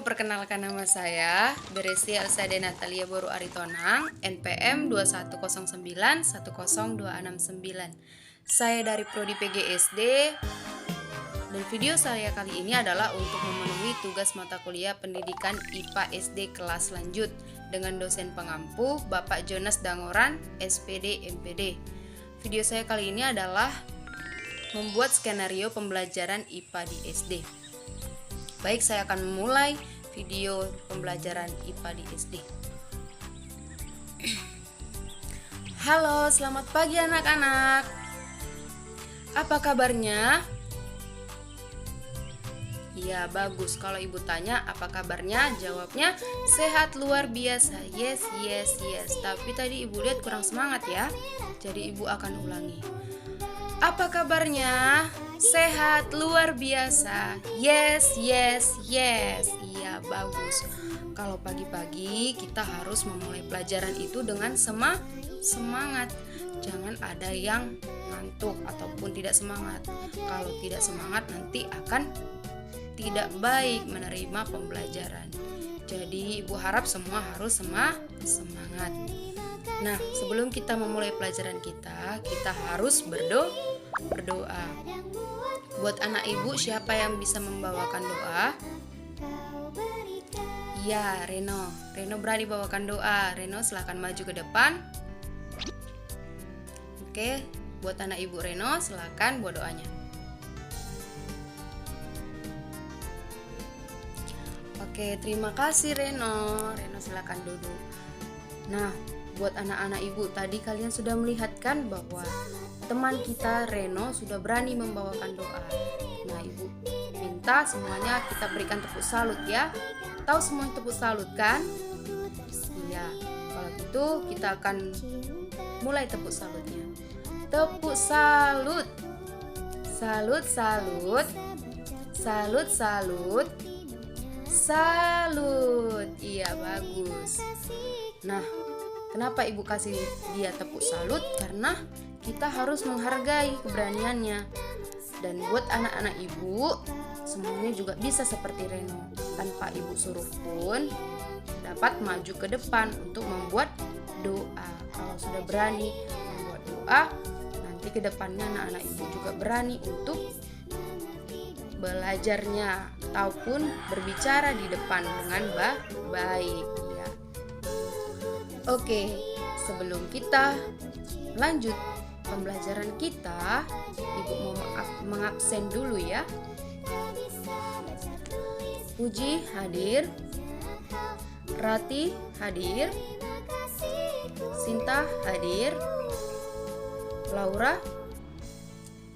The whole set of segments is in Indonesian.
perkenalkan nama saya Beresi Elsade Natalia Boru Aritonang, NPM 210910269. Saya dari Prodi PGSD dan video saya kali ini adalah untuk memenuhi tugas mata kuliah pendidikan IPA SD kelas lanjut dengan dosen pengampu Bapak Jonas Dangoran, SPD MPD. Video saya kali ini adalah membuat skenario pembelajaran IPA di SD. Baik, saya akan memulai video pembelajaran IPA di SD. Halo, selamat pagi anak-anak. Apa kabarnya? Ya, bagus. Kalau ibu tanya apa kabarnya, jawabnya sehat luar biasa. Yes. Tapi tadi ibu lihat kurang semangat ya. Jadi ibu akan ulangi. Apa kabarnya? Sehat luar biasa. Yes. Iya, bagus. Kalau pagi-pagi kita harus memulai pelajaran itu dengan semangat. Jangan ada yang ngantuk ataupun tidak semangat. Kalau tidak semangat nanti akan tidak baik menerima pembelajaran. Jadi ibu harap semua harus semangat. Nah, sebelum kita memulai pelajaran kita harus berdoa. Buat anak ibu, siapa yang bisa membawakan doa? Ya, Reno berani bawakan doa. Reno silakan maju ke depan. Oke, buat anak ibu Reno silakan buat doanya. Oke, terima kasih Reno silakan duduk. Nah, buat anak-anak ibu, tadi kalian sudah melihat kan bahwa teman kita Reno sudah berani membawakan doa. Nah, ibu minta semuanya kita berikan tepuk salut ya. Tahu semua tepuk salut kan? Iya. Kalau gitu kita akan mulai tepuk salutnya. Tepuk salut. Salut. Iya, bagus. Nah, kenapa ibu kasih dia tepuk salut? Karena kita harus menghargai keberaniannya. Dan buat anak-anak ibu, semuanya juga bisa seperti Reno. Tanpa ibu suruh pun dapat maju ke depan untuk membuat doa. Kalau sudah berani membuat doa, nanti ke depannya anak-anak ibu juga berani untuk belajarnya ataupun berbicara di depan dengan baik ya. Oke, sebelum kita lanjut pembelajaran kita, ibu mau mengabsen dulu ya. Puji hadir, Rati hadir, Sinta hadir,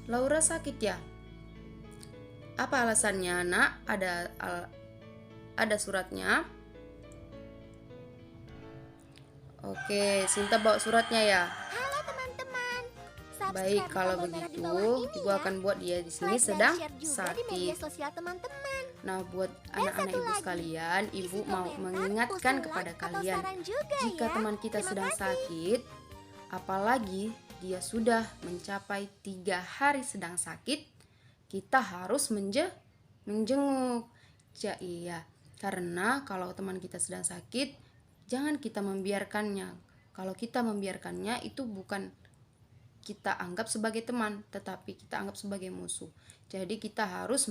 Laura sakit ya? Apa alasannya, Nak? Ada suratnya? Oke, Sinta bawa suratnya ya. Halo teman-teman. Baik, kalau begitu, ibu akan buat dia di sini sedang sakit. Nah, buat anak-anak ibu sekalian, ibu mau mengingatkan kepada kalian, jika teman kita sedang sakit, apalagi dia sudah mencapai 3 hari sedang sakit, kita harus menjenguk. Iya, karena kalau teman kita sedang sakit, jangan kita membiarkannya. Kalau kita membiarkannya, itu bukan kita anggap sebagai teman, tetapi kita anggap sebagai musuh. Jadi kita harus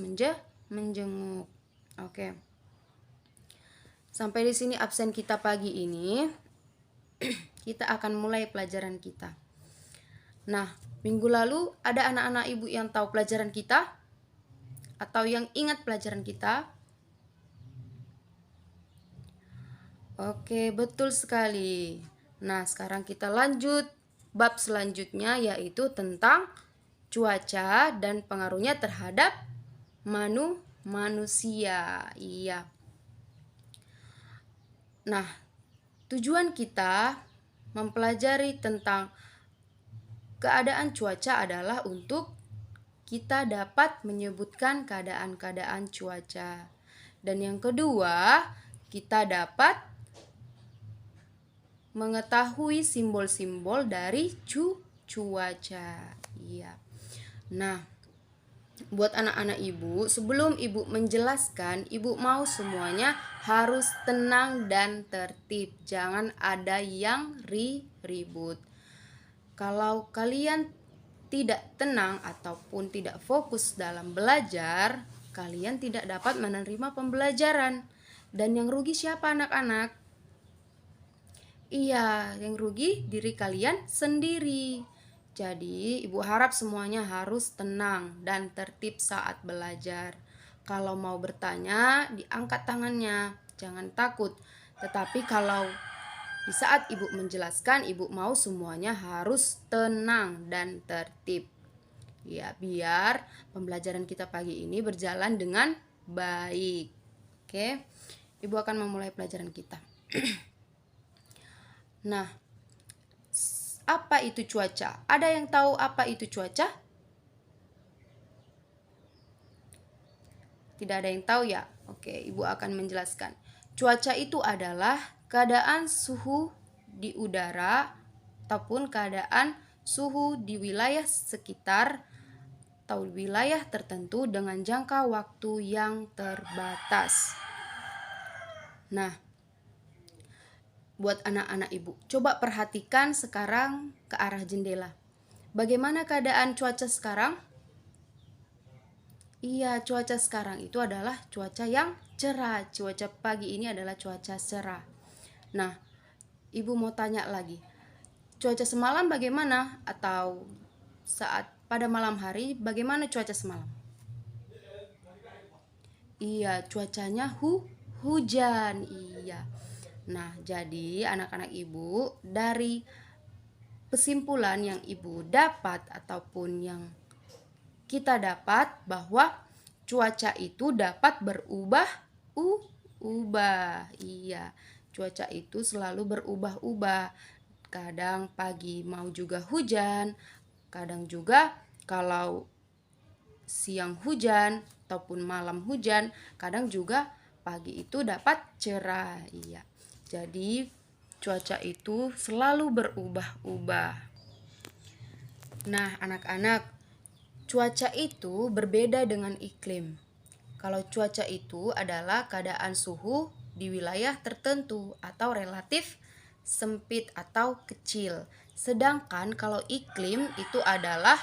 menjenguk. Oke. Sampai di sini absen kita pagi ini. Kita akan mulai pelajaran kita. Nah, minggu lalu ada anak-anak ibu yang tahu pelajaran kita? Atau yang ingat pelajaran kita? Oke, betul sekali. Nah, sekarang kita lanjut bab selanjutnya, yaitu tentang cuaca dan pengaruhnya terhadap manusia. Iya. Nah, tujuan kita mempelajari tentang keadaan cuaca adalah untuk kita dapat menyebutkan keadaan-keadaan cuaca. Dan yang kedua, kita dapat mengetahui simbol-simbol dari cuaca. Iya. Nah, Buat anak-anak ibu, sebelum ibu menjelaskan, ibu mau semuanya harus tenang dan tertib. Jangan ada yang ribut. Kalau kalian tidak tenang ataupun tidak fokus dalam belajar, kalian tidak dapat menerima pembelajaran. Dan yang rugi siapa anak-anak? Iya, yang rugi diri kalian sendiri. Jadi, ibu harap semuanya harus tenang dan tertib saat belajar. Kalau mau bertanya, diangkat tangannya, jangan takut. Tetapi kalau di saat ibu menjelaskan, ibu mau semuanya harus tenang dan tertib. Ya, biar pembelajaran kita pagi ini berjalan dengan baik. Oke, ibu akan memulai pelajaran kita. Nah, apa itu cuaca? Ada yang tahu apa itu cuaca? Tidak ada yang tahu ya? Oke, ibu akan menjelaskan. Cuaca itu adalah keadaan suhu di udara ataupun keadaan suhu di wilayah sekitar atau wilayah tertentu dengan jangka waktu yang terbatas. Nah, buat anak-anak ibu, coba perhatikan sekarang ke arah jendela. Bagaimana keadaan cuaca sekarang? Iya, cuaca sekarang itu adalah cuaca yang cerah. Cuaca pagi ini adalah cuaca cerah. Nah, ibu mau tanya lagi. Cuaca semalam bagaimana? Atau saat pada malam hari bagaimana cuaca semalam? Iya, cuacanya hujan. Iya. Nah, jadi anak-anak ibu, dari kesimpulan yang ibu dapat ataupun yang kita dapat bahwa cuaca itu dapat berubah-ubah. Iya, cuaca itu selalu berubah-ubah. Kadang pagi mau juga hujan, kadang juga kalau siang hujan ataupun malam hujan, kadang juga pagi itu dapat cerah. Iya. Jadi cuaca itu selalu berubah-ubah. Nah, anak-anak, cuaca itu berbeda dengan iklim. Kalau cuaca itu adalah keadaan suhu di wilayah tertentu atau relatif sempit atau kecil. Sedangkan kalau iklim itu adalah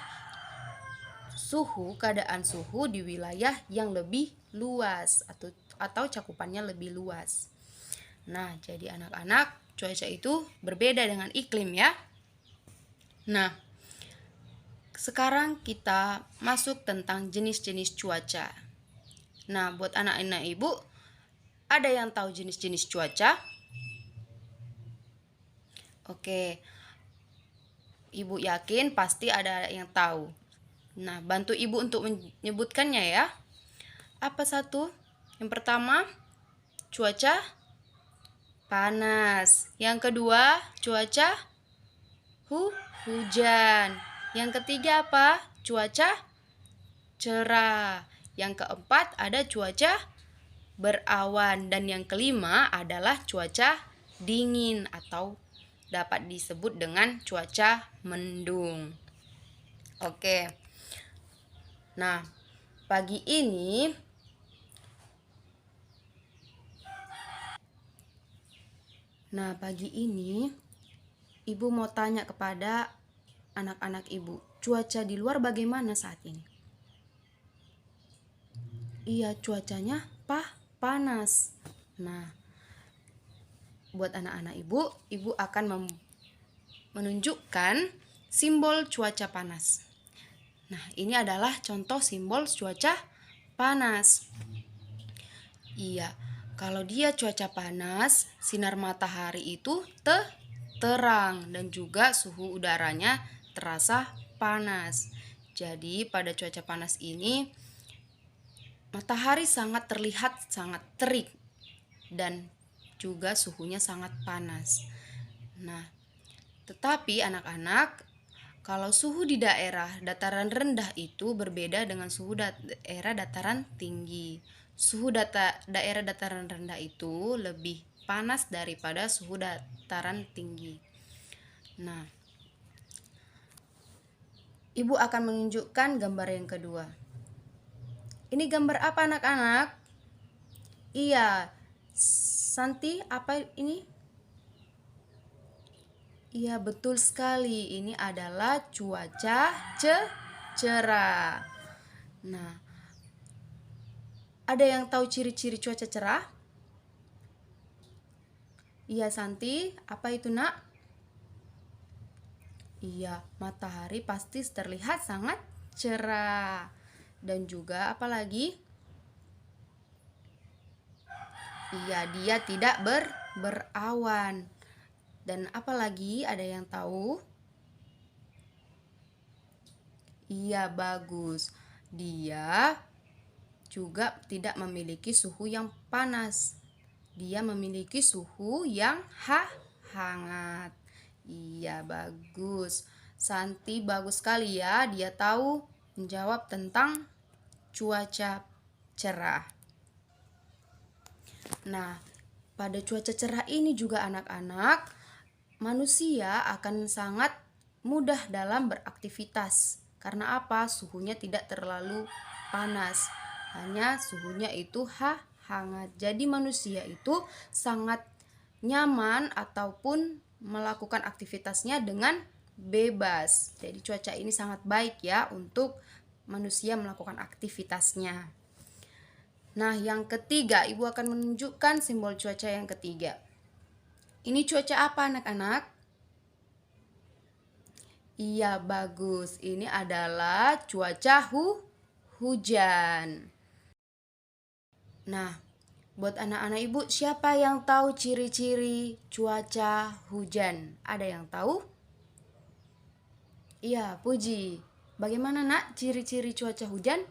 keadaan suhu di wilayah yang lebih luas atau cakupannya lebih luas. Nah, jadi anak-anak, cuaca itu berbeda dengan iklim ya. Nah, sekarang kita masuk tentang jenis-jenis cuaca. Nah, buat anak-anak ibu, ada yang tahu jenis-jenis cuaca? Oke, ibu yakin pasti ada yang tahu. Nah, bantu ibu untuk menyebutkannya ya. Apa satu? Yang pertama, cuaca panas. Yang kedua, cuaca hujan. Yang ketiga apa? Cuaca cerah. Yang keempat ada cuaca berawan. Dan yang kelima adalah cuaca dingin atau dapat disebut dengan cuaca mendung. Oke. Nah, pagi ini ibu mau tanya kepada anak-anak ibu, cuaca di luar bagaimana saat ini? Iya, cuacanya panas. Nah, buat anak-anak ibu akan menunjukkan simbol cuaca panas. Nah, ini adalah contoh simbol cuaca panas. Iya, kalau dia cuaca panas, sinar matahari itu terang dan juga suhu udaranya terasa panas. Jadi pada cuaca panas ini matahari sangat terlihat sangat terik dan juga suhunya sangat panas. Nah, tetapi anak-anak, kalau suhu di daerah dataran rendah itu berbeda dengan suhu daerah dataran tinggi. Suhu daerah dataran rendah itu lebih panas daripada suhu dataran tinggi. Nah, ibu akan menunjukkan gambar yang kedua. Ini gambar apa anak-anak? Iya, Santi, apa ini? Iya, betul sekali. Ini adalah cuaca cerah. Nah, ada yang tahu ciri-ciri cuaca cerah? Iya, Santi, apa itu, Nak? Iya, matahari pasti terlihat sangat cerah. Dan juga apa lagi? Iya, dia tidak berawan. Dan apalagi ada yang tahu? Iya, bagus. Dia juga tidak memiliki suhu yang panas. Dia memiliki suhu yang hangat. Iya, bagus. Santi bagus sekali ya. Dia tahu menjawab tentang cuaca cerah. Nah, pada cuaca cerah ini juga anak-anak, manusia akan sangat mudah dalam beraktivitas. Karena apa? Suhunya tidak terlalu panas. Hanya suhunya itu hangat. Jadi manusia itu sangat nyaman ataupun melakukan aktivitasnya dengan bebas. Jadi cuaca ini sangat baik ya untuk manusia melakukan aktivitasnya. Nah, yang ketiga, Ibu akan menunjukkan simbol cuaca yang ketiga. Ini cuaca apa anak-anak? Iya, bagus. Ini adalah cuaca hujan. Nah, buat anak-anak Ibu, siapa yang tahu ciri-ciri cuaca hujan? Ada yang tahu? Iya, Puji. Bagaimana, Nak, ciri-ciri cuaca hujan?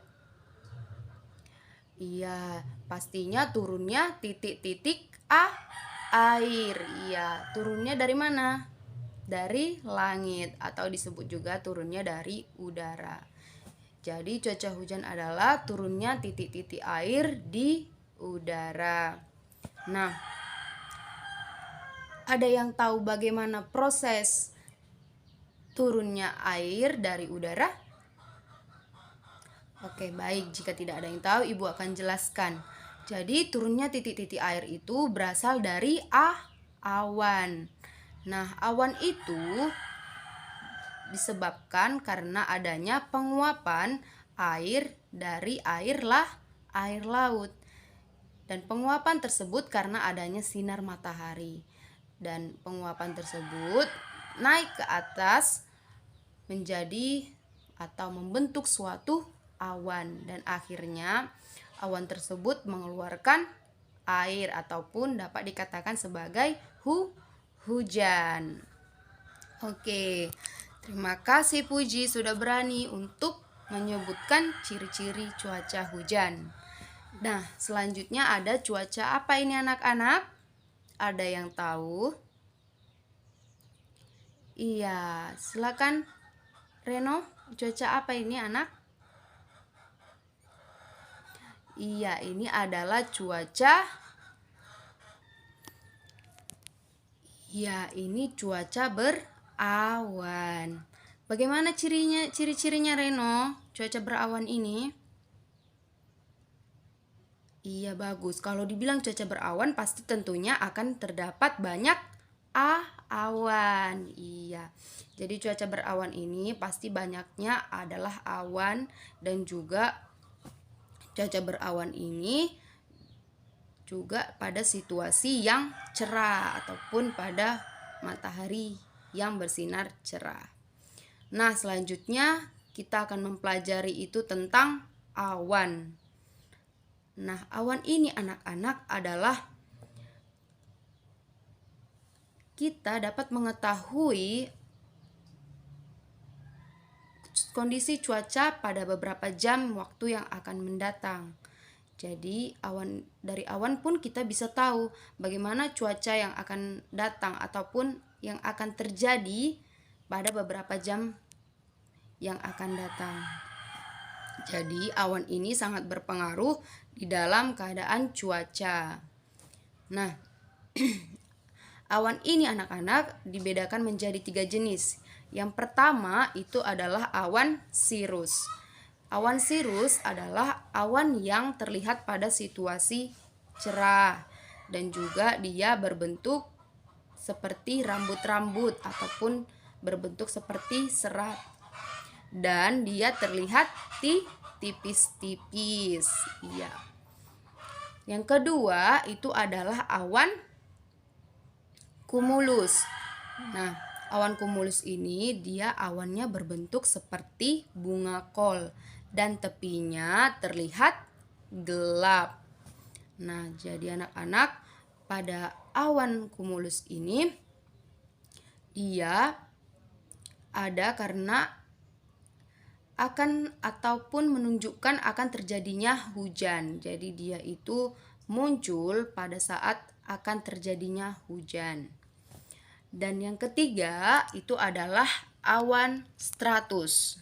Iya, pastinya turunnya titik-titik air. Iya, turunnya dari mana? Dari langit atau disebut juga turunnya dari udara. Jadi cuaca hujan adalah turunnya titik-titik air di udara. Nah, ada yang tahu bagaimana proses turunnya air dari udara? Oke, baik. Jika tidak ada yang tahu, Ibu akan jelaskan. Jadi, turunnya titik-titik air itu berasal dari awan. Nah, awan itu disebabkan karena adanya penguapan air dari air laut. Dan penguapan tersebut karena adanya sinar matahari. Dan penguapan tersebut naik ke atas menjadi atau membentuk suatu awan, dan akhirnya awan tersebut mengeluarkan air ataupun dapat dikatakan sebagai hujan. Oke, terima kasih Puji sudah berani untuk menyebutkan ciri-ciri cuaca hujan. Nah, selanjutnya ada cuaca apa ini anak-anak? Ada yang tahu? Iya, silakan Reno, cuaca apa ini anak? Iya, ini adalah cuaca. Ya, ini cuaca berawan. Bagaimana ciri-cirinya Reno? Cuaca berawan ini? Iya, bagus. Kalau dibilang cuaca berawan pasti tentunya akan terdapat banyak awan. Iya. Jadi cuaca berawan ini pasti banyaknya adalah awan, dan juga cuaca berawan ini juga pada situasi yang cerah ataupun pada matahari yang bersinar cerah. Nah, selanjutnya kita akan mempelajari itu tentang awan. Nah, awan ini anak-anak adalah kita dapat mengetahui kondisi cuaca pada beberapa jam waktu yang akan mendatang. Jadi dari awan pun kita bisa tahu bagaimana cuaca yang akan datang ataupun yang akan terjadi pada beberapa jam yang akan datang. Jadi awan ini sangat berpengaruh di dalam keadaan cuaca. Nah, awan ini anak-anak dibedakan menjadi 3 jenis. Yang pertama itu adalah awan sirus. Awan sirus adalah awan yang terlihat pada situasi cerah dan juga dia berbentuk seperti rambut-rambut ataupun berbentuk seperti serat dan dia terlihat tipis-tipis. Iya. Yang kedua itu adalah awan cumulus. Nah, awan cumulus ini dia awannya berbentuk seperti bunga kol dan tepinya terlihat gelap. Nah, jadi anak-anak, pada awan cumulus ini dia ada karena akan ataupun menunjukkan akan terjadinya hujan. Jadi dia itu muncul pada saat akan terjadinya hujan. Dan yang ketiga itu adalah awan stratus.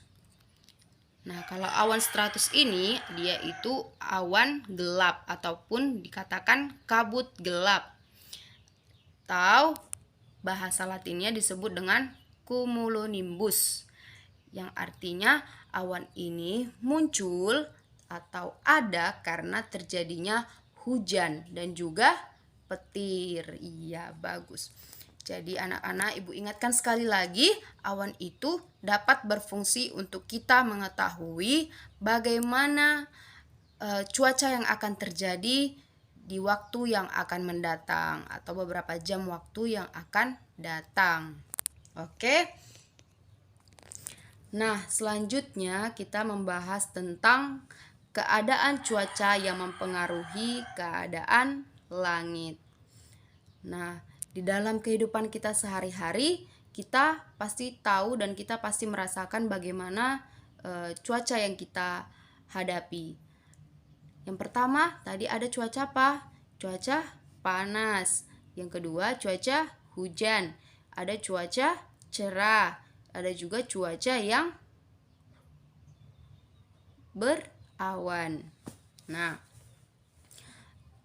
Nah, kalau awan stratus ini dia itu awan gelap ataupun dikatakan kabut gelap. Atau bahasa Latinnya disebut dengan cumulonimbus. Yang artinya awan ini muncul atau ada karena terjadinya hujan dan juga petir. Iya, bagus. Jadi anak-anak, ibu ingatkan sekali lagi, awan itu dapat berfungsi untuk kita mengetahui bagaimana cuaca yang akan terjadi di waktu yang akan mendatang atau beberapa jam waktu yang akan datang. Oke. Nah, selanjutnya kita membahas tentang keadaan cuaca yang mempengaruhi keadaan langit. Nah, di dalam kehidupan kita sehari-hari, kita pasti tahu dan kita pasti merasakan bagaimana cuaca yang kita hadapi. Yang pertama, tadi ada cuaca apa? Cuaca panas. Yang kedua, cuaca hujan. Ada cuaca cerah. Ada juga cuaca yang berawan. Nah,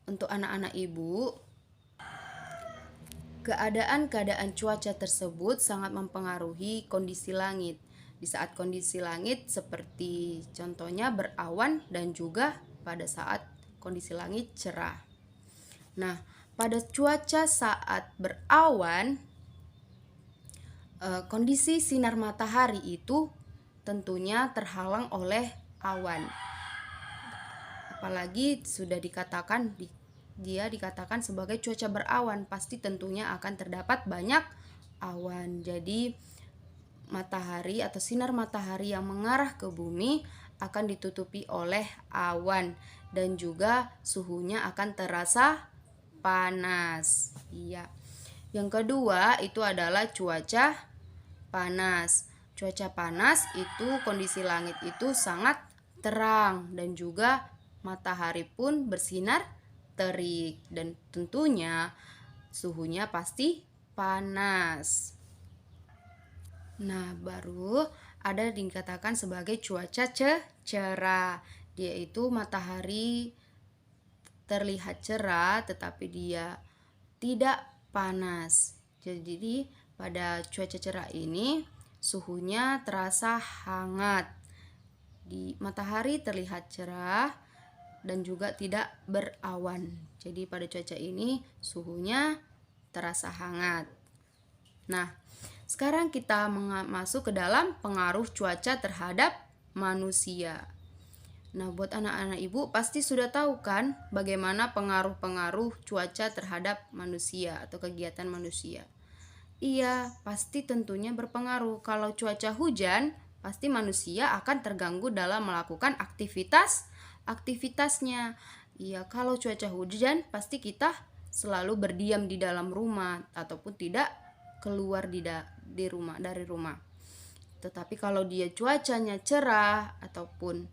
untuk anak-anak ibu, keadaan-keadaan cuaca tersebut sangat mempengaruhi kondisi langit. Di saat kondisi langit seperti contohnya berawan dan juga pada saat kondisi langit cerah. Nah, pada cuaca saat berawan, kondisi sinar matahari itu tentunya terhalang oleh awan. Apalagi sudah dikatakan dia dikatakan sebagai cuaca berawan, pasti tentunya akan terdapat banyak awan. Jadi matahari atau sinar matahari yang mengarah ke bumi akan ditutupi oleh awan dan juga suhunya akan terasa panas. Iya. Yang kedua itu adalah cuaca panas. Cuaca panas itu kondisi langit itu sangat terang dan juga matahari pun bersinar terik dan tentunya suhunya pasti panas. Nah, baru ada dikatakan sebagai cuaca cerah. Dia itu matahari terlihat cerah tetapi dia tidak panas. Jadi pada cuaca cerah ini suhunya terasa hangat. Di matahari terlihat cerah dan juga tidak berawan. Jadi pada cuaca ini suhunya terasa hangat. Nah, sekarang kita masuk ke dalam pengaruh cuaca terhadap manusia. Nah, buat anak-anak ibu pasti sudah tahu kan bagaimana pengaruh-pengaruh cuaca terhadap manusia atau kegiatan manusia. Iya, pasti tentunya berpengaruh. Kalau cuaca hujan, pasti manusia akan terganggu dalam melakukan aktivitasnya. Iya, kalau cuaca hujan pasti kita selalu berdiam di dalam rumah ataupun tidak keluar dari rumah. Tetapi kalau dia cuacanya cerah ataupun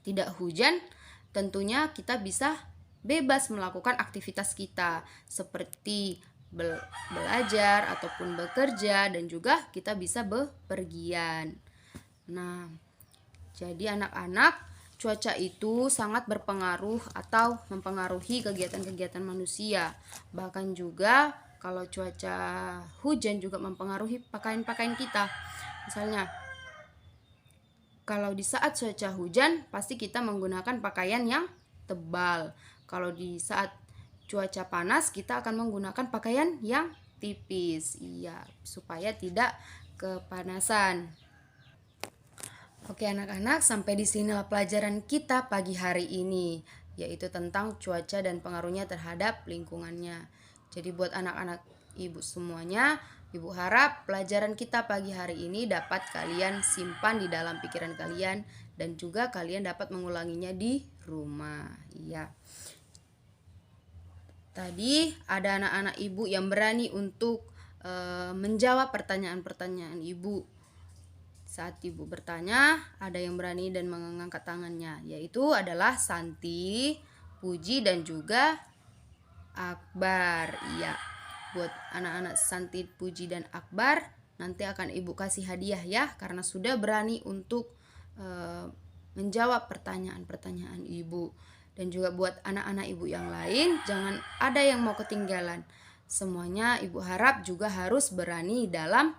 tidak hujan, tentunya kita bisa bebas melakukan aktivitas kita seperti belajar ataupun bekerja dan juga kita bisa bepergian. Nah, jadi anak-anak, cuaca itu sangat berpengaruh atau mempengaruhi kegiatan-kegiatan manusia. Bahkan juga kalau cuaca hujan juga mempengaruhi pakaian-pakaian kita. Misalnya, Kalau di saat cuaca hujan, pasti kita menggunakan pakaian yang tebal. Kalau di saat cuaca panas, kita akan menggunakan pakaian yang tipis. Iya, supaya tidak kepanasan. Oke anak-anak, sampai di sinilah pelajaran kita pagi hari ini, yaitu tentang cuaca dan pengaruhnya terhadap lingkungannya. Jadi buat anak-anak ibu semuanya, ibu harap pelajaran kita pagi hari ini dapat kalian simpan di dalam pikiran kalian dan juga kalian dapat mengulanginya di rumah. Iya. Tadi ada anak-anak ibu yang berani untuk menjawab pertanyaan-pertanyaan ibu. Saat ibu bertanya, ada yang berani dan mengangkat tangannya, yaitu adalah Santi, Puji, dan juga Akbar. Iya, buat anak-anak Santi, Puji, dan Akbar, nanti akan ibu kasih hadiah ya, karena sudah berani untuk menjawab pertanyaan-pertanyaan ibu. Dan juga buat anak-anak ibu yang lain, jangan ada yang mau ketinggalan. Semuanya ibu harap juga harus berani dalam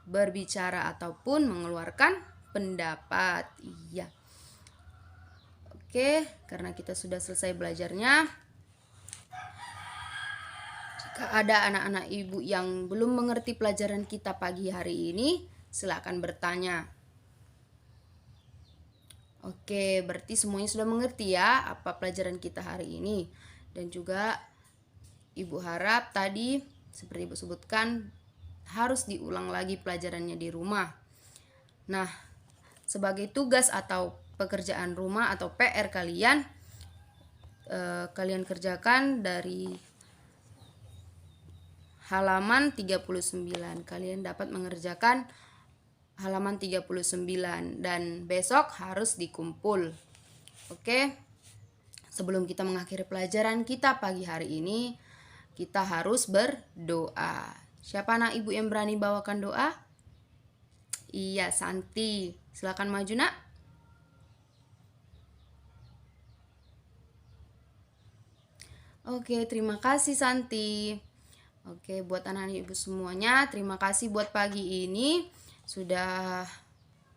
berbicara ataupun mengeluarkan pendapat. Iya. Oke, karena kita sudah selesai belajarnya. Jika ada anak-anak ibu yang belum mengerti pelajaran kita pagi hari ini, silakan bertanya. Oke, berarti semuanya sudah mengerti ya apa pelajaran kita hari ini. Dan juga ibu harap tadi seperti ibu sebutkan harus diulang lagi pelajarannya di rumah. Nah, sebagai tugas atau pekerjaan rumah atau PR kalian, kalian kerjakan dari halaman 39. Kalian dapat mengerjakan halaman 39 dan besok harus dikumpul. Oke. Sebelum kita mengakhiri pelajaran kita pagi hari ini, kita harus berdoa. Siapa anak ibu yang berani bawakan doa? Iya, Santi. Silakan maju, Nak. Oke, terima kasih Santi. Oke, buat anak-anak ibu semuanya, terima kasih buat pagi ini sudah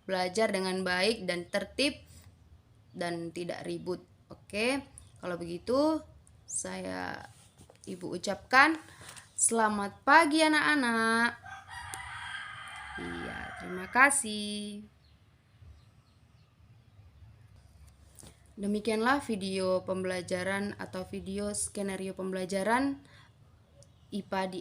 belajar dengan baik dan tertib dan tidak ribut. Oke, kalau begitu saya ibu ucapkan selamat pagi anak-anak. Iya, terima kasih. Demikianlah video pembelajaran atau video skenario pembelajaran IPA di